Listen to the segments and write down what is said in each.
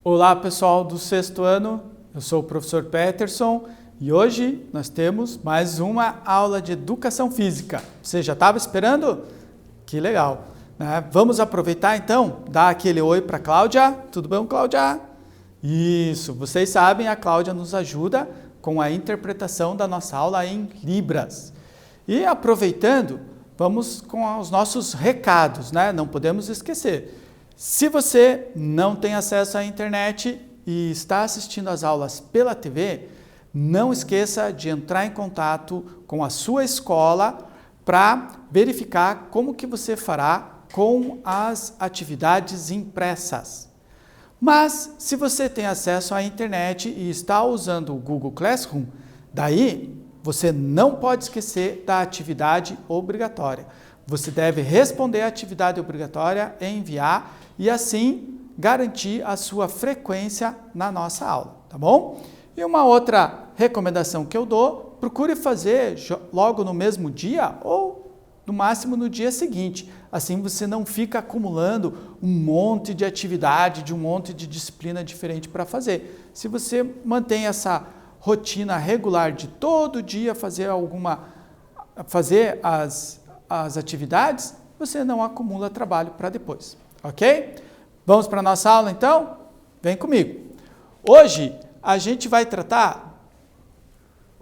Olá pessoal do sexto ano, eu sou o professor Peterson e hoje nós temos mais uma aula de Educação Física. Você já estava esperando? Que legal! Né? Vamos aproveitar então, dar aquele oi para a Cláudia. Tudo bom, Cláudia? Isso, vocês sabem, a Cláudia nos ajuda com a interpretação da nossa aula em Libras. E aproveitando, vamos com os nossos recados, né? Não podemos esquecer. Se você não tem acesso à internet e está assistindo às aulas pela TV, não esqueça de entrar em contato com a sua escola para verificar como que você fará com as atividades impressas. Mas, se você tem acesso à internet e está usando o Google Classroom, daí você não pode esquecer da atividade obrigatória. Você deve responder a atividade obrigatória e enviar e assim garantir a sua frequência na nossa aula, tá bom? E uma outra recomendação que eu dou, procure fazer logo no mesmo dia ou no máximo no dia seguinte. Assim você não fica acumulando um monte de atividade, de um monte de disciplina diferente para fazer. Se você mantém essa rotina regular de todo dia fazer as atividades, você não acumula trabalho para depois, ok? Vamos para a nossa aula então? Vem comigo. Hoje a gente vai tratar,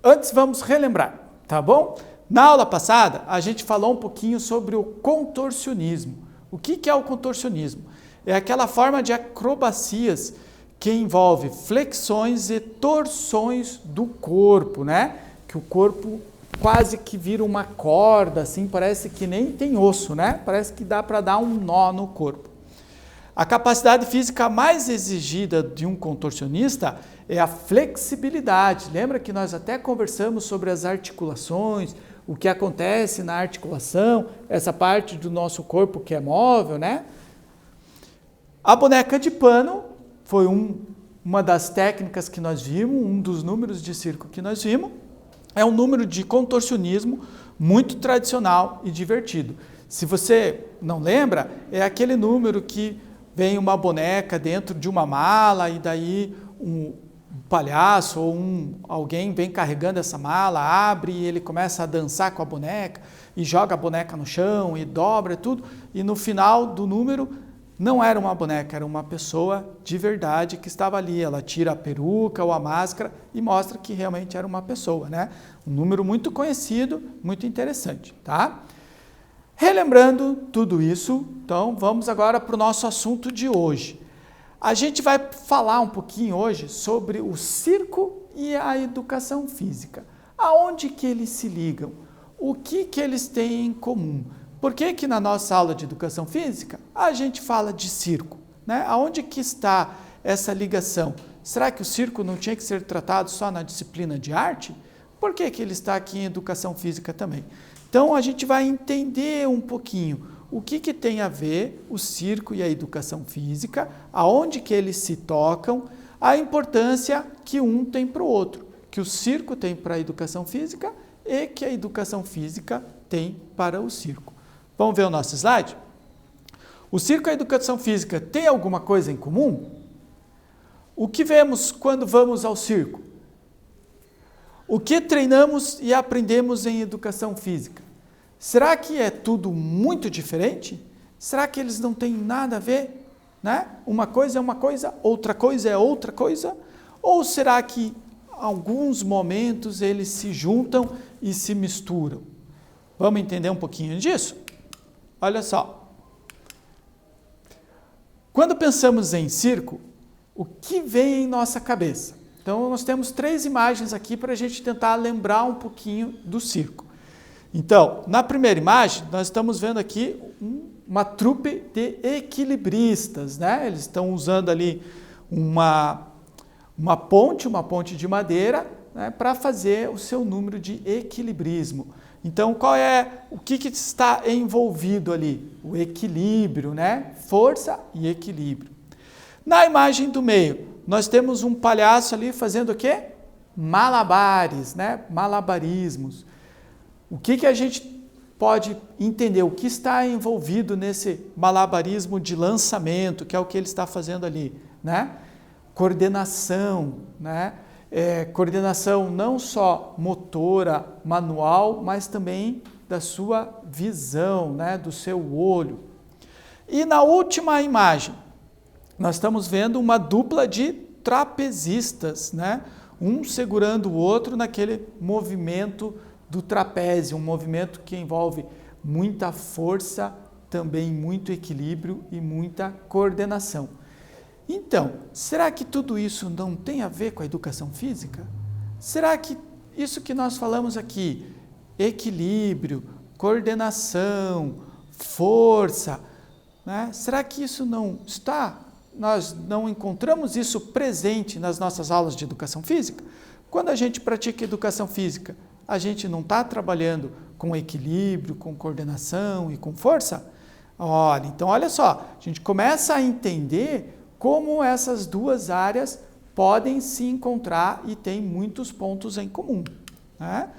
antes vamos relembrar, tá bom? Na aula passada a gente falou um pouquinho sobre o contorcionismo. O que é o contorcionismo? É aquela forma de acrobacias que envolve flexões e torções do corpo, né? Que o corpo quase que vira uma corda, assim, parece que nem tem osso, né? Parece que dá para dar um nó no corpo. A capacidade física mais exigida de um contorcionista é a flexibilidade. Lembra que nós até conversamos sobre as articulações, o que acontece na articulação, essa parte do nosso corpo que é móvel, né? A boneca de pano foi uma das técnicas que nós vimos, um dos números de circo que nós vimos. É um número de contorcionismo muito tradicional e divertido. Se você não lembra, é aquele número que vem uma boneca dentro de uma mala e daí um palhaço ou alguém vem carregando essa mala, abre e ele começa a dançar com a boneca e joga a boneca no chão e dobra tudo. E no final do número não era uma boneca, era uma pessoa de verdade que estava ali. Ela tira a peruca ou a máscara e mostra que realmente era uma pessoa, né? Um número muito conhecido, muito interessante, tá? Relembrando tudo isso, então vamos agora para o nosso assunto de hoje. A gente vai falar um pouquinho hoje sobre o circo e a educação física. Aonde que eles se ligam? O que eles têm em comum? Por que na nossa aula de educação física a gente fala de circo, né? Aonde que está essa ligação? Será que o circo não tinha que ser tratado só na disciplina de arte? Por que ele está aqui em educação física também? Então a gente vai entender um pouquinho o que tem a ver o circo e a educação física, aonde que eles se tocam, a importância que um tem para o outro, que o circo tem para a educação física e que a educação física tem para o circo. Vamos ver o nosso slide? O circo e a educação física têm alguma coisa em comum? O que vemos quando vamos ao circo? O que treinamos e aprendemos em educação física? Será que é tudo muito diferente? Será que eles não têm nada a ver? Né? Uma coisa é uma coisa, outra coisa é outra coisa? Ou será que em alguns momentos eles se juntam e se misturam? Vamos entender um pouquinho disso? Olha só. Quando pensamos em circo, o que vem em nossa cabeça? Então, nós temos 3 imagens aqui para a gente tentar lembrar um pouquinho do circo. Então, na primeira imagem, nós estamos vendo aqui uma trupe de equilibristas, né? Eles estão usando ali uma ponte de madeira, né, para fazer o seu número de equilibrismo. Então, o que está envolvido ali? O equilíbrio, né? Força e equilíbrio. Na imagem do meio, nós temos um palhaço ali fazendo o quê? Malabares, né? Malabarismos. O que a gente pode entender? O que está envolvido nesse malabarismo de lançamento, que é o que ele está fazendo ali, né? coordenação, né? Coordenação não só motora, manual, mas também da sua visão, né? Do seu olho. E na última imagem, nós estamos vendo uma dupla de trapezistas, né? Um segurando o outro naquele movimento do trapézio, um movimento que envolve muita força, também muito equilíbrio e muita coordenação. Então, será que tudo isso não tem a ver com a educação física? Será que isso que nós falamos aqui, equilíbrio, coordenação, força, né? Será que isso não está? Nós não encontramos isso presente nas nossas aulas de educação física? Quando a gente pratica educação física, a gente não está trabalhando com equilíbrio, com coordenação e com força? Olha, então olha só, a gente começa a entender como essas duas áreas podem se encontrar e têm muitos pontos em comum, né?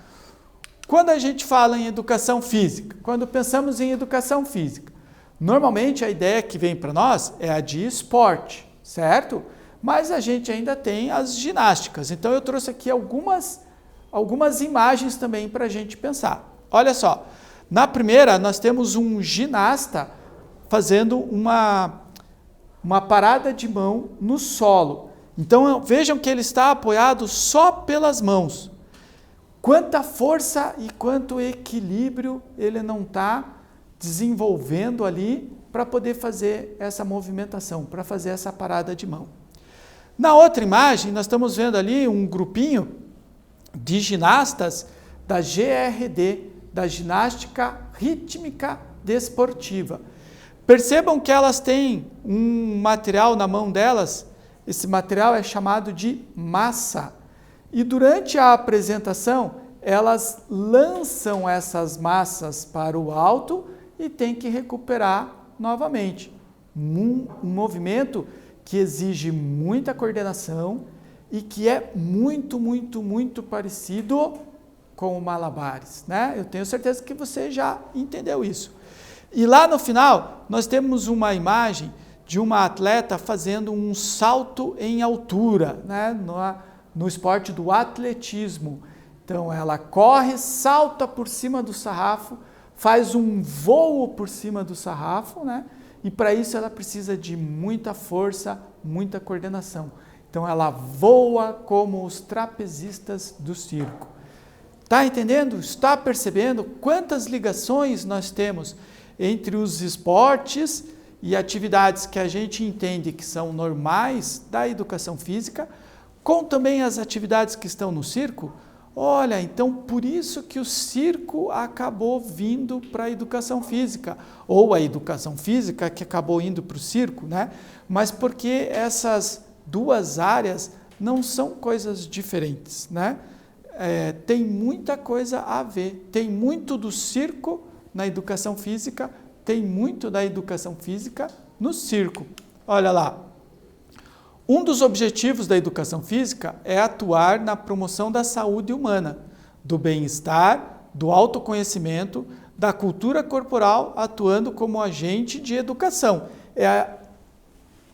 Quando a gente fala em educação física, quando pensamos em educação física, normalmente a ideia que vem para nós é a de esporte, certo? Mas a gente ainda tem as ginásticas. Então eu trouxe aqui algumas imagens também para a gente pensar. Olha só, na primeira nós temos um ginasta fazendo uma parada de mão no solo. Então vejam que ele está apoiado só pelas mãos. Quanta força e quanto equilíbrio ele não está desenvolvendo ali para poder fazer essa movimentação, para fazer essa parada de mão. Na outra imagem, nós estamos vendo ali um grupinho de ginastas da GRD, da ginástica rítmica desportiva. Percebam que elas têm um material na mão delas, esse material é chamado de massa. E durante a apresentação, elas lançam essas massas para o alto e tem que recuperar novamente. Um movimento que exige muita coordenação e que é muito, muito, muito parecido com o malabares, né? Eu tenho certeza que você já entendeu isso. E lá no final, nós temos uma imagem de uma atleta fazendo um salto em altura, né? No esporte do atletismo. Então, ela corre, salta por cima do sarrafo, faz um voo por cima do sarrafo, né? E para isso ela precisa de muita força, muita coordenação. Então, ela voa como os trapezistas do circo. Está entendendo? Está percebendo quantas ligações nós temos entre os esportes e atividades que a gente entende que são normais da educação física, com também as atividades que estão no circo? Olha, então por isso que o circo acabou vindo para a educação física, ou a educação física que acabou indo para o circo, né? Mas porque essas duas áreas não são coisas diferentes, né? Tem muita coisa a ver, tem muito do circo na educação física, tem muito da educação física no circo. Olha lá. Um dos objetivos da educação física é atuar na promoção da saúde humana, do bem-estar, do autoconhecimento, da cultura corporal, atuando como agente de educação.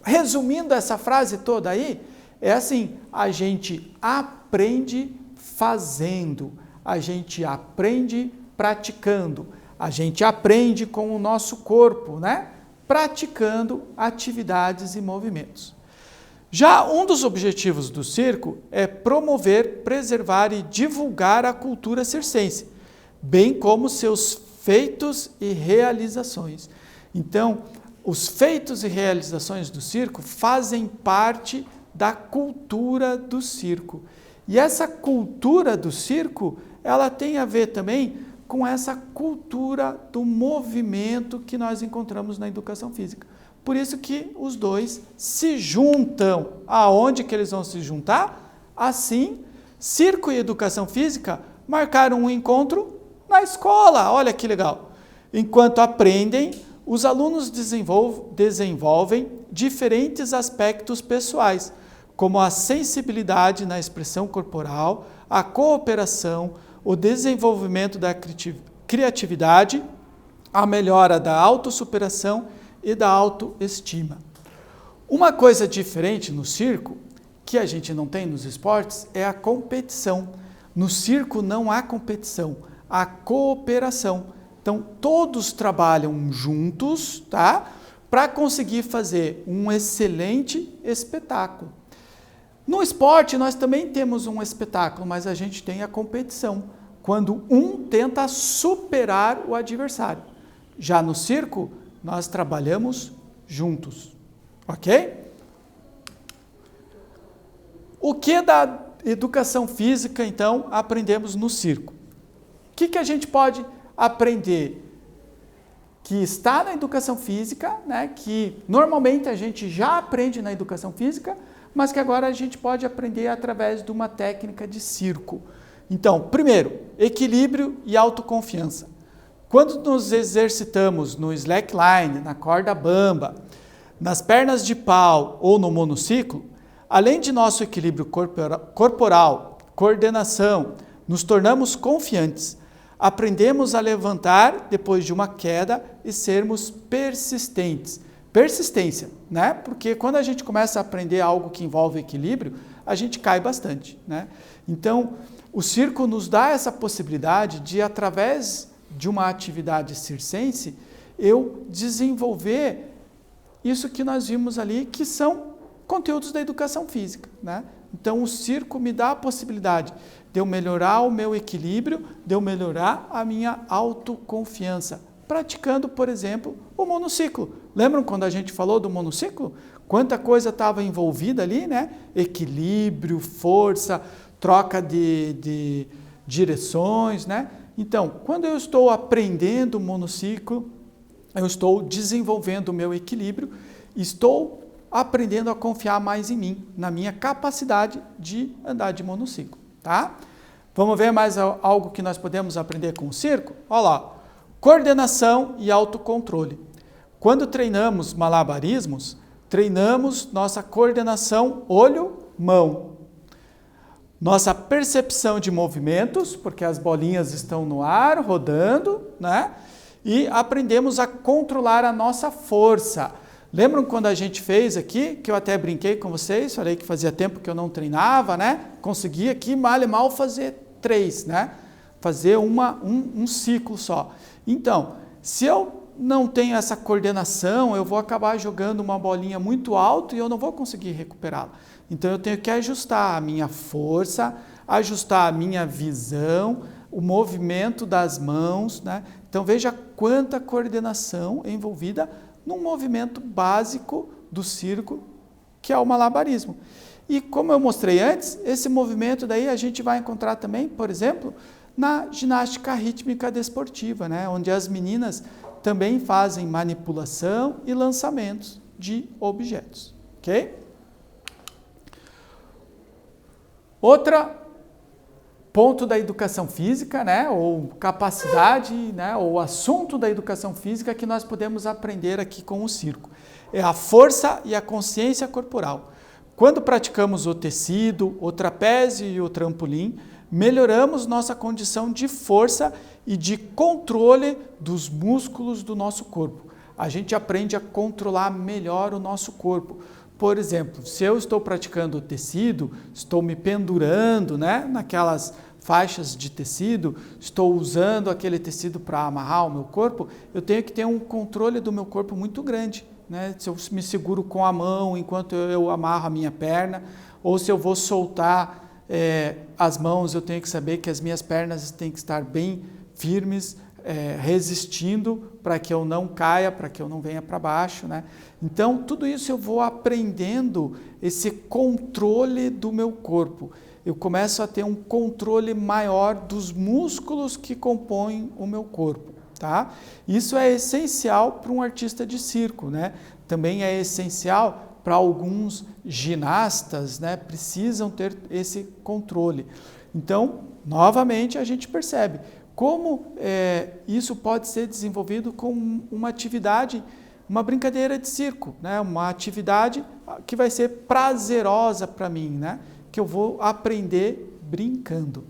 Resumindo essa frase toda aí, é assim, a gente aprende fazendo, a gente aprende praticando, a gente aprende com o nosso corpo, né? Praticando atividades e movimentos. Já um dos objetivos do circo é promover, preservar e divulgar a cultura circense, bem como seus feitos e realizações. Então, os feitos e realizações do circo fazem parte da cultura do circo. E essa cultura do circo, ela tem a ver também com essa cultura do movimento que nós encontramos na educação física. Por isso que os dois se juntam. Aonde que eles vão se juntar? Assim, circo e educação física marcaram um encontro na escola. Olha que legal. Enquanto aprendem, os alunos desenvolvem diferentes aspectos pessoais, como a sensibilidade na expressão corporal, a cooperação, o desenvolvimento da criatividade, a melhora da autossuperação e da autoestima. Uma coisa diferente no circo que a gente não tem nos esportes é a competição. No circo não há competição, há cooperação. Então, todos trabalham juntos, tá? Para conseguir fazer um excelente espetáculo. No esporte, nós também temos um espetáculo, mas a gente tem a competição, quando um tenta superar o adversário. Já no circo, nós trabalhamos juntos, ok? O que da educação física, então, aprendemos no circo? O que a gente pode aprender que está na educação física, né, que normalmente a gente já aprende na educação física, mas que agora a gente pode aprender através de uma técnica de circo. Então, primeiro, equilíbrio e autoconfiança. Quando nos exercitamos no slackline, na corda bamba, nas pernas de pau ou no monociclo, além de nosso equilíbrio corporal, coordenação, nos tornamos confiantes. Aprendemos a levantar depois de uma queda e sermos persistentes. Persistência, né? Porque quando a gente começa a aprender algo que envolve equilíbrio, a gente cai bastante, né? Então, o circo nos dá essa possibilidade de, através de uma atividade circense, eu desenvolver isso que nós vimos ali, que são conteúdos da educação física, né? Então, o circo me dá a possibilidade de eu melhorar o meu equilíbrio, de eu melhorar a minha autoconfiança, praticando, por exemplo, o monociclo. Lembram quando a gente falou do monociclo? Quanta coisa estava envolvida ali, né? Equilíbrio, força, troca de direções, né? Então, quando eu estou aprendendo o monociclo, eu estou desenvolvendo o meu equilíbrio, estou aprendendo a confiar mais em mim, na minha capacidade de andar de monociclo, tá? Vamos ver mais algo que nós podemos aprender com o circo? Olha lá, coordenação e autocontrole. Quando treinamos malabarismos, treinamos nossa coordenação olho-mão, nossa percepção de movimentos, porque as bolinhas estão no ar, rodando, né? E aprendemos a controlar a nossa força. Lembram quando a gente fez aqui, que eu até brinquei com vocês, falei que fazia tempo que eu não treinava, né? Consegui aqui mal e mal fazer 3, né? Fazer um ciclo só. Então, se eu não tenho essa coordenação, eu vou acabar jogando uma bolinha muito alto e eu não vou conseguir recuperá-la. Então, eu tenho que ajustar a minha força, ajustar a minha visão, o movimento das mãos, né? Então, veja quanta coordenação é envolvida num movimento básico do circo, que é o malabarismo. E como eu mostrei antes, esse movimento daí a gente vai encontrar também, por exemplo, na ginástica rítmica desportiva, né? Onde as meninas também fazem manipulação e lançamentos de objetos, ok? Outro ponto da educação física, né, ou capacidade, né, ou assunto da educação física que nós podemos aprender aqui com o circo, é a força e a consciência corporal. Quando praticamos o tecido, o trapézio e o trampolim, melhoramos nossa condição de força e de controle dos músculos do nosso corpo. A gente aprende a controlar melhor o nosso corpo. Por exemplo, se eu estou praticando o tecido, estou me pendurando, né, naquelas faixas de tecido, estou usando aquele tecido para amarrar o meu corpo, eu tenho que ter um controle do meu corpo muito grande, né? Se eu me seguro com a mão enquanto eu amarro a minha perna, ou se eu vou soltar as mãos, eu tenho que saber que as minhas pernas têm que estar bem firmes, resistindo para que eu não caia, para que eu não venha para baixo, né? Então, tudo isso eu vou aprendendo esse controle do meu corpo. Eu começo a ter um controle maior dos músculos que compõem o meu corpo, tá? Isso é essencial para um artista de circo, né? Também é essencial para alguns ginastas, né? Precisam ter esse controle. Então, novamente, a gente percebe como isso pode ser desenvolvido com uma atividade, uma brincadeira de circo, né? Uma atividade que vai ser prazerosa para mim, né? Que eu vou aprender brincando.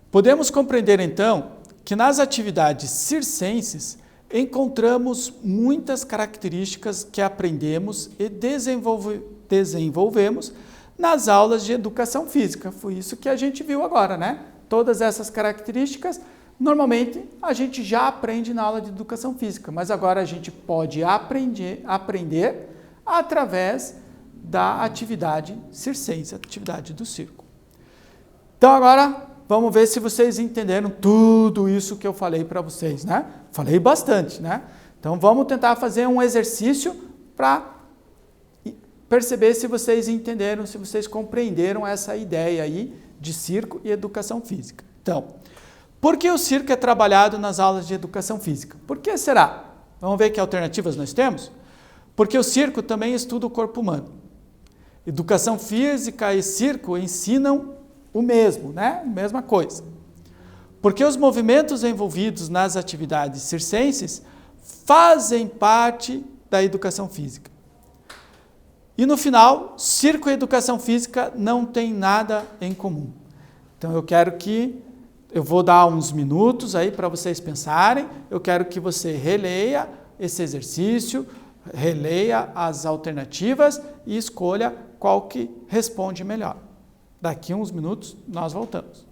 Podemos compreender, então, que nas atividades circenses encontramos muitas características que aprendemos e desenvolvemos nas aulas de educação física. Foi isso que a gente viu agora, né? Todas essas características, normalmente, a gente já aprende na aula de educação física, mas agora a gente pode aprender através da atividade circense, atividade do circo. Então agora, vamos ver se vocês entenderam tudo isso que eu falei para vocês, né? Falei bastante, né? Então vamos tentar fazer um exercício para perceber se vocês entenderam, se vocês compreenderam essa ideia aí de circo e educação física. Então, por que o circo é trabalhado nas aulas de educação física? Por que será? Vamos ver que alternativas nós temos? Porque o circo também estuda o corpo humano. Educação física e circo ensinam o mesmo, né? Mesma coisa. Porque os movimentos envolvidos nas atividades circenses fazem parte da educação física. E no final, circo e educação física não têm nada em comum. Então eu vou dar uns minutos aí para vocês pensarem, eu quero que você releia esse exercício, releia as alternativas e escolha qual que responde melhor. Daqui uns minutos nós voltamos.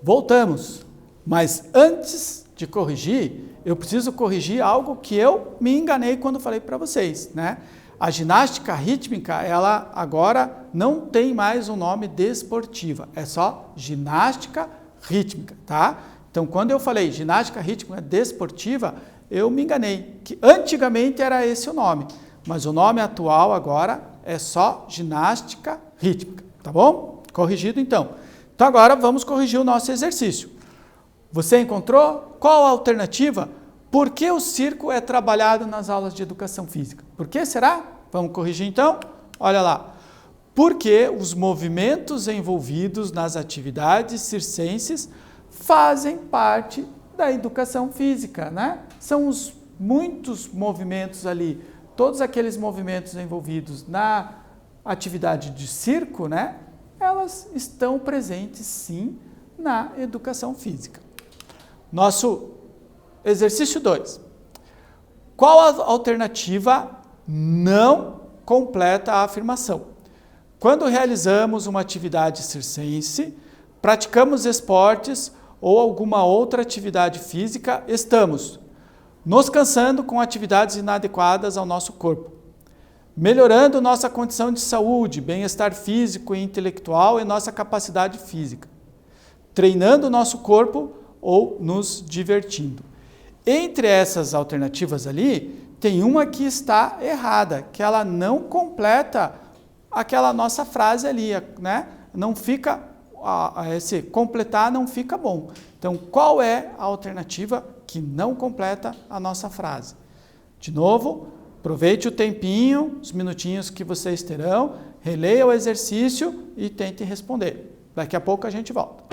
Voltamos, mas antes de corrigir, eu preciso corrigir algo que eu me enganei quando falei para vocês, né? A ginástica rítmica, ela agora não tem mais o nome desportiva, é só ginástica rítmica, tá? Então, quando eu falei ginástica rítmica desportiva, eu me enganei, que antigamente era esse o nome, mas o nome atual agora é só ginástica rítmica, tá bom? Corrigido então. Então agora vamos corrigir o nosso exercício. Você encontrou? Qual a alternativa? Por que o circo é trabalhado nas aulas de educação física? Por que será? Vamos corrigir então? Olha lá. Porque os movimentos envolvidos nas atividades circenses fazem parte da educação física, né? São muitos movimentos ali, todos aqueles movimentos envolvidos na atividade de circo, né? Elas estão presentes sim na educação física. Nosso exercício 2. Qual a alternativa não completa a afirmação? Quando realizamos uma atividade circense, praticamos esportes ou alguma outra atividade física, estamos nos cansando com atividades inadequadas ao nosso corpo, melhorando nossa condição de saúde, bem-estar físico e intelectual e nossa capacidade física, treinando nosso corpo ou nos divertindo. Entre essas alternativas ali, tem uma que está errada, que ela não completa aquela nossa frase ali, né? Não fica, esse completar não fica bom. Então, qual é a alternativa que não completa a nossa frase? De novo, aproveite o tempinho, os minutinhos que vocês terão, releia o exercício e tente responder. Daqui a pouco a gente volta.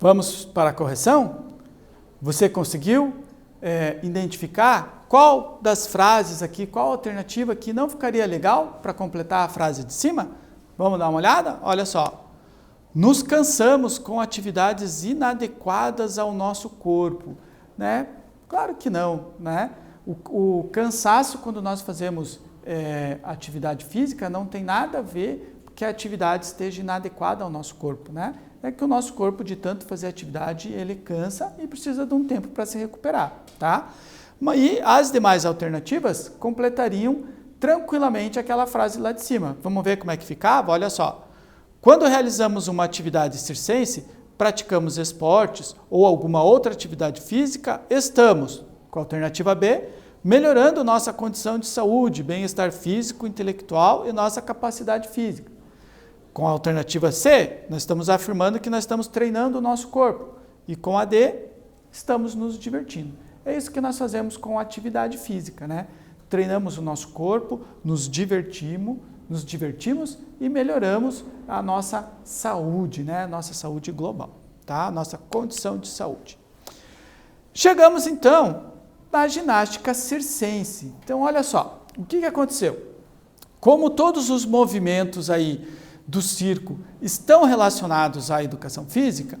Vamos para a correção? Você conseguiu identificar qual das frases aqui, qual alternativa que não ficaria legal para completar a frase de cima? Vamos dar uma olhada? Olha só. Nos cansamos com atividades inadequadas ao nosso corpo, né? Claro que não, né? O cansaço, quando nós fazemos atividade física, não tem nada a ver que a atividade esteja inadequada ao nosso corpo, né? É que o nosso corpo, de tanto fazer atividade, ele cansa e precisa de um tempo para se recuperar, tá? E as demais alternativas completariam tranquilamente aquela frase lá de cima. Vamos ver como é que ficava? Olha só. Quando realizamos uma atividade circense, praticamos esportes ou alguma outra atividade física, estamos, com a alternativa B, melhorando nossa condição de saúde, bem-estar físico, intelectual e nossa capacidade física. Com a alternativa C, nós estamos afirmando que nós estamos treinando o nosso corpo. E com a D, estamos nos divertindo. É isso que nós fazemos com a atividade física, né? Treinamos o nosso corpo, nos divertimos e melhoramos a nossa saúde, né? Nossa saúde global, tá? Nossa condição de saúde. Chegamos então na ginástica circense. Então, olha só, o que aconteceu? Como todos os movimentos aí do circo estão relacionados à educação física,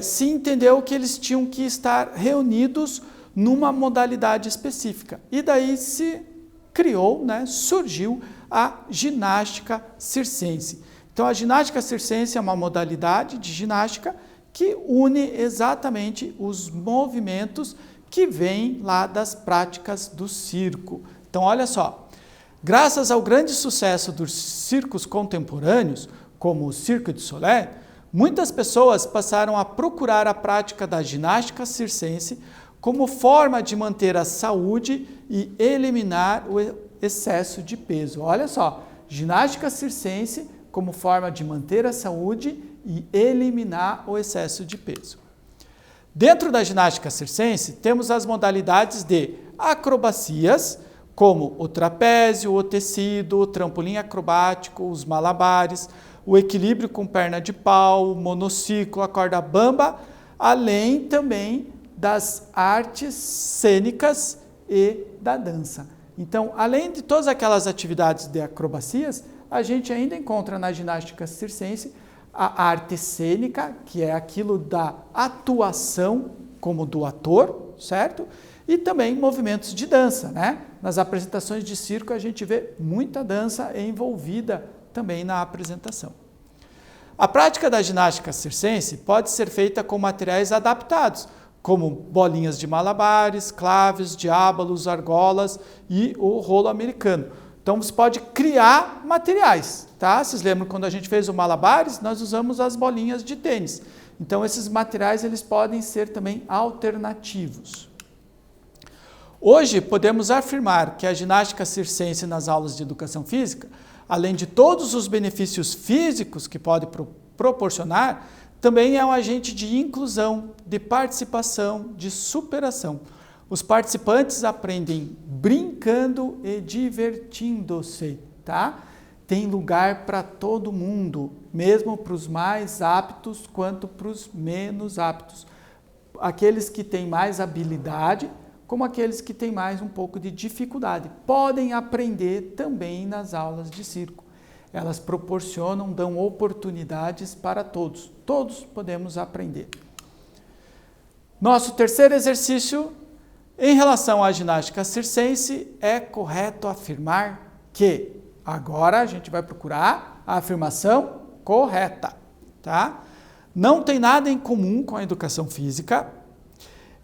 se entendeu que eles tinham que estar reunidos numa modalidade específica. E daí se criou, né, surgiu a ginástica circense. Então, a ginástica circense é uma modalidade de ginástica que une exatamente os movimentos que vêm lá das práticas do circo. Então, olha só, graças ao grande sucesso dos circos contemporâneos, como o Cirque du Soleil, muitas pessoas passaram a procurar a prática da ginástica circense como forma de manter a saúde e eliminar o excesso de peso. Olha só, ginástica circense como forma de manter a saúde e eliminar o excesso de peso. Dentro da ginástica circense, temos as modalidades de acrobacias, como o trapézio, o tecido, o trampolim acrobático, os malabares, o equilíbrio com perna de pau, o monociclo, a corda bamba, além também das artes cênicas e da dança. Então, além de todas aquelas atividades de acrobacias, a gente ainda encontra na ginástica circense a arte cênica, que é aquilo da atuação como do ator, certo? E também movimentos de dança, né? Nas apresentações de circo a gente vê muita dança envolvida também na apresentação. A prática da ginástica circense pode ser feita com materiais adaptados, como bolinhas de malabares, claves, diábalos, argolas e o rolo americano. Então você pode criar materiais, tá? Vocês lembram quando a gente fez o malabares, nós usamos as bolinhas de tênis. Então esses materiais eles podem ser também alternativos. Hoje podemos afirmar que a ginástica circense nas aulas de educação física, além de todos os benefícios físicos que pode proporcionar, também é um agente de inclusão, de participação, de superação. Os participantes aprendem brincando e divertindo-se, tá? Tem lugar para todo mundo, mesmo para os mais aptos quanto para os menos aptos. Aqueles que têm mais habilidade, como aqueles que têm mais um pouco de dificuldade, podem aprender também nas aulas de circo. Elas proporcionam, dão oportunidades para todos. Todos podemos aprender. Nosso terceiro exercício, em relação à ginástica circense, é correto afirmar que. Agora a gente vai procurar a afirmação correta, tá? Não tem nada em comum com a educação física.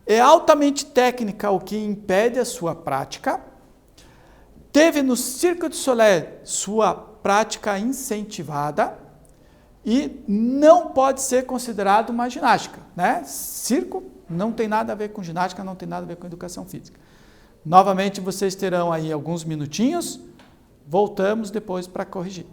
É altamente técnica, o que impede a sua prática. Teve no Cirque du Soleil sua prática incentivada e não pode ser considerado uma ginástica, né? Circo não tem nada a ver com ginástica, não tem nada a ver com educação física. Novamente vocês terão aí alguns minutinhos, voltamos depois para corrigir.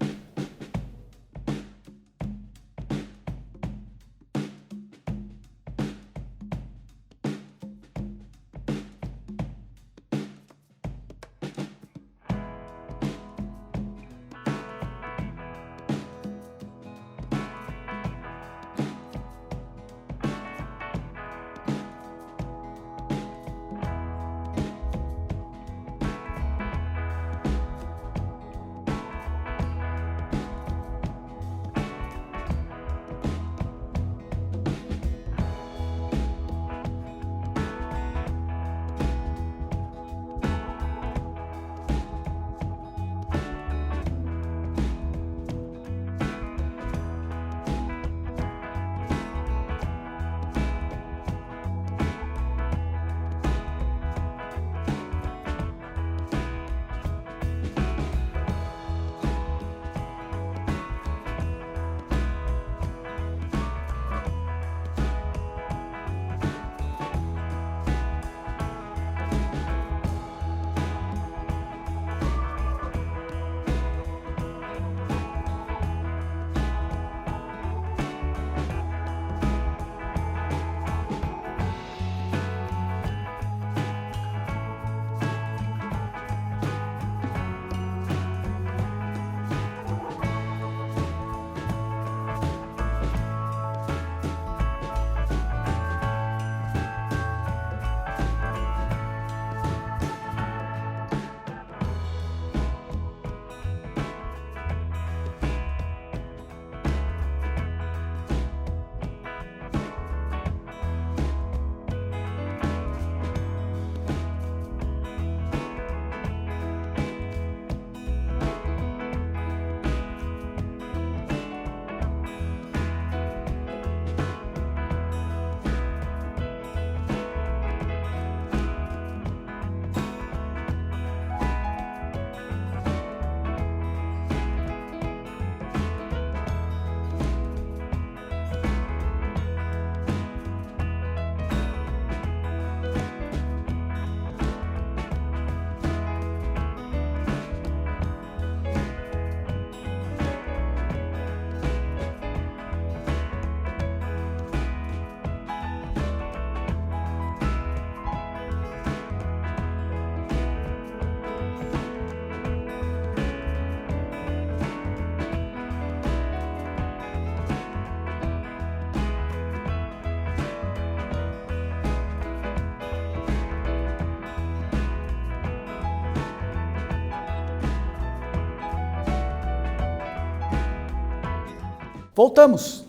Voltamos.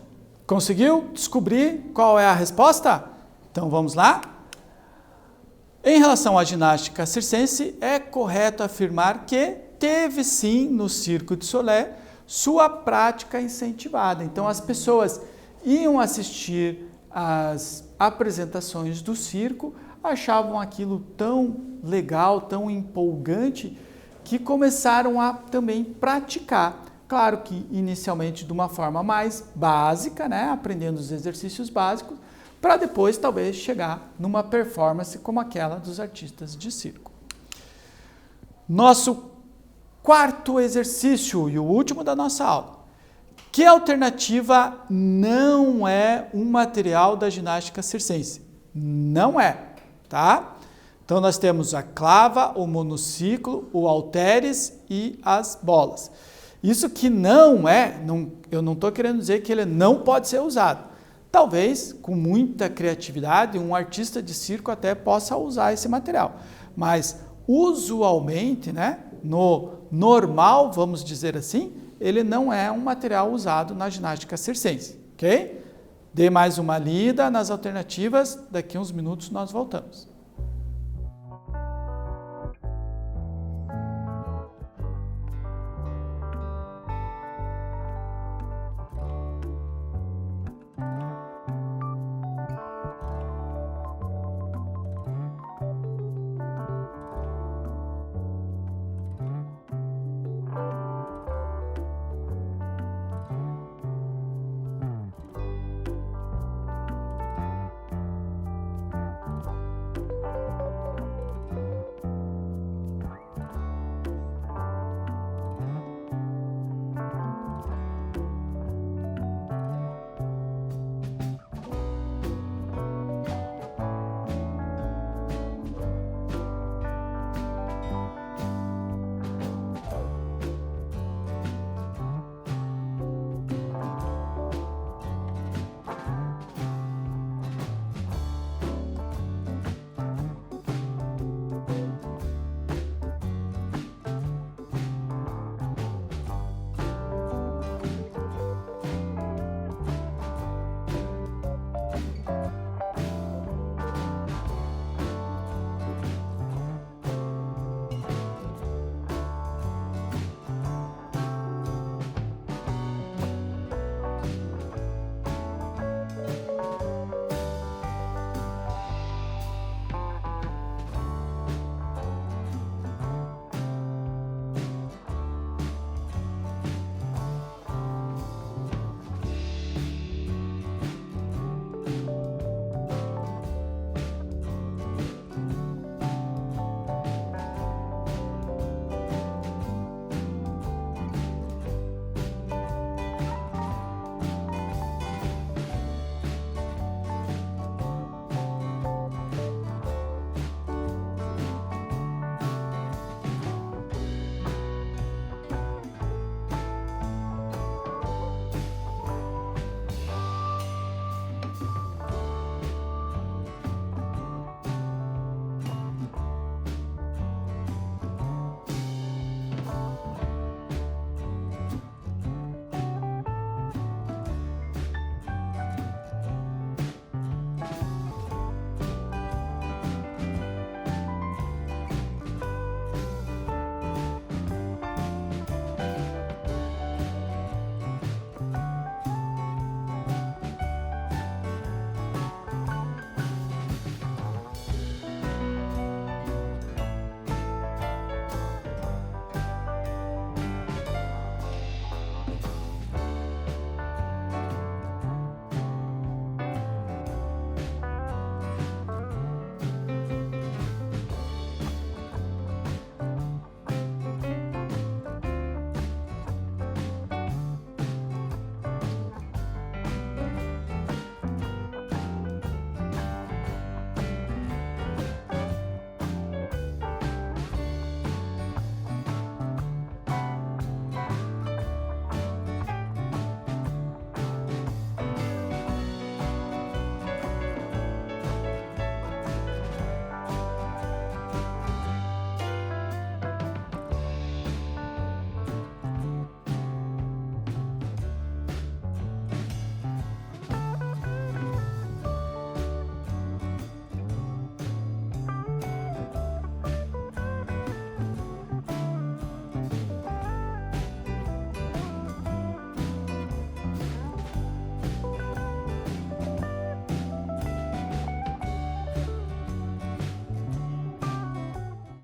Conseguiu descobrir qual é a resposta? Então vamos lá. Em relação à ginástica circense, é correto afirmar que teve sim no Circo du Soleil sua prática incentivada. Então as pessoas iam assistir às apresentações do circo, achavam aquilo tão legal, tão empolgante, que começaram a também praticar. Claro que inicialmente de uma forma mais básica, né, aprendendo os exercícios básicos, para depois talvez chegar numa performance como aquela dos artistas de circo. Nosso quarto exercício e o último da nossa aula. Que alternativa não é um material da ginástica circense? Não é, tá? Então nós temos a clava, o monociclo, o halteres e as bolas. Isso que não é, eu não estou querendo dizer que ele não pode ser usado. Talvez, com muita criatividade, um artista de circo até possa usar esse material. Mas, usualmente, né, no normal, vamos dizer assim, ele não é um material usado na ginástica circense, ok? Dê mais uma lida nas alternativas, daqui a uns minutos nós voltamos.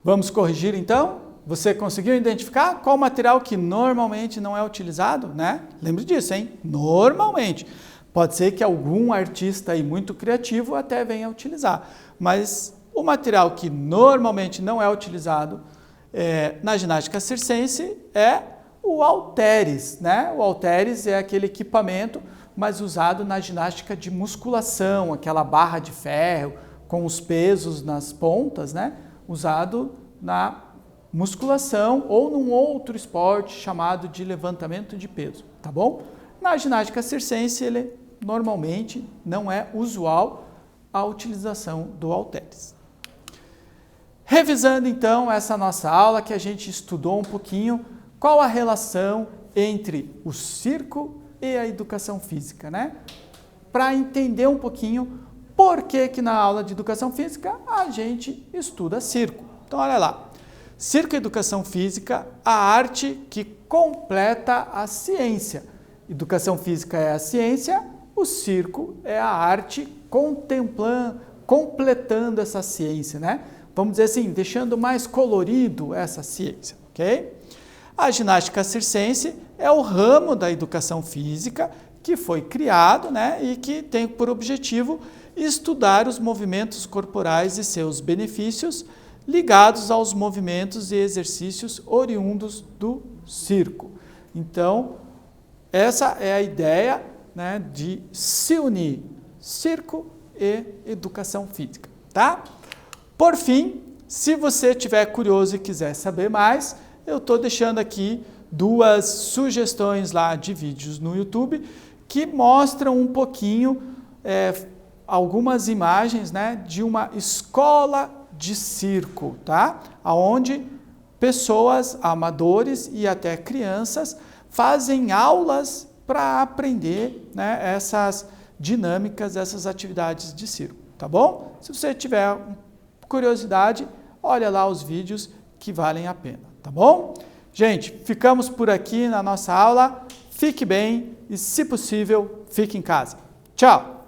Vamos corrigir então? Você conseguiu identificar qual material que normalmente não é utilizado, né? Lembre disso, hein? Normalmente. Pode ser que algum artista aí muito criativo até venha utilizar, mas o material que normalmente não é utilizado na ginástica circense é o halteres, né? O halteres é aquele equipamento mais usado na ginástica de musculação, aquela barra de ferro com os pesos nas pontas, né? Usado na musculação ou num outro esporte chamado de levantamento de peso, tá bom? Na ginástica circense, ele normalmente não é usual a utilização do halteres. Revisando então essa nossa aula que a gente estudou um pouquinho qual a relação entre o circo e a educação física, né? Para entender um pouquinho por que na aula de educação física a gente estuda circo. Então olha lá, circo e educação física, a arte que completa a ciência. Educação física é a ciência, o circo é a arte completando essa ciência, né? Vamos dizer assim, deixando mais colorido essa ciência, ok? A ginástica circense é o ramo da educação física que foi criado, né, e que tem por objetivo estudar os movimentos corporais e seus benefícios ligados aos movimentos e exercícios oriundos do circo. Então, essa é a ideia, né, de se unir circo e educação física, tá? Por fim, se você estiver curioso e quiser saber mais, eu estou deixando aqui 2 sugestões lá de vídeos no YouTube que mostram um pouquinho, algumas imagens, né, de uma escola de circo, tá? Onde pessoas, amadores e até crianças fazem aulas para aprender, né, essas dinâmicas, essas atividades de circo, tá bom? Se você tiver curiosidade, olha lá os vídeos que valem a pena, tá bom? Gente, ficamos por aqui na nossa aula. Fique bem e, se possível, fique em casa. Tchau!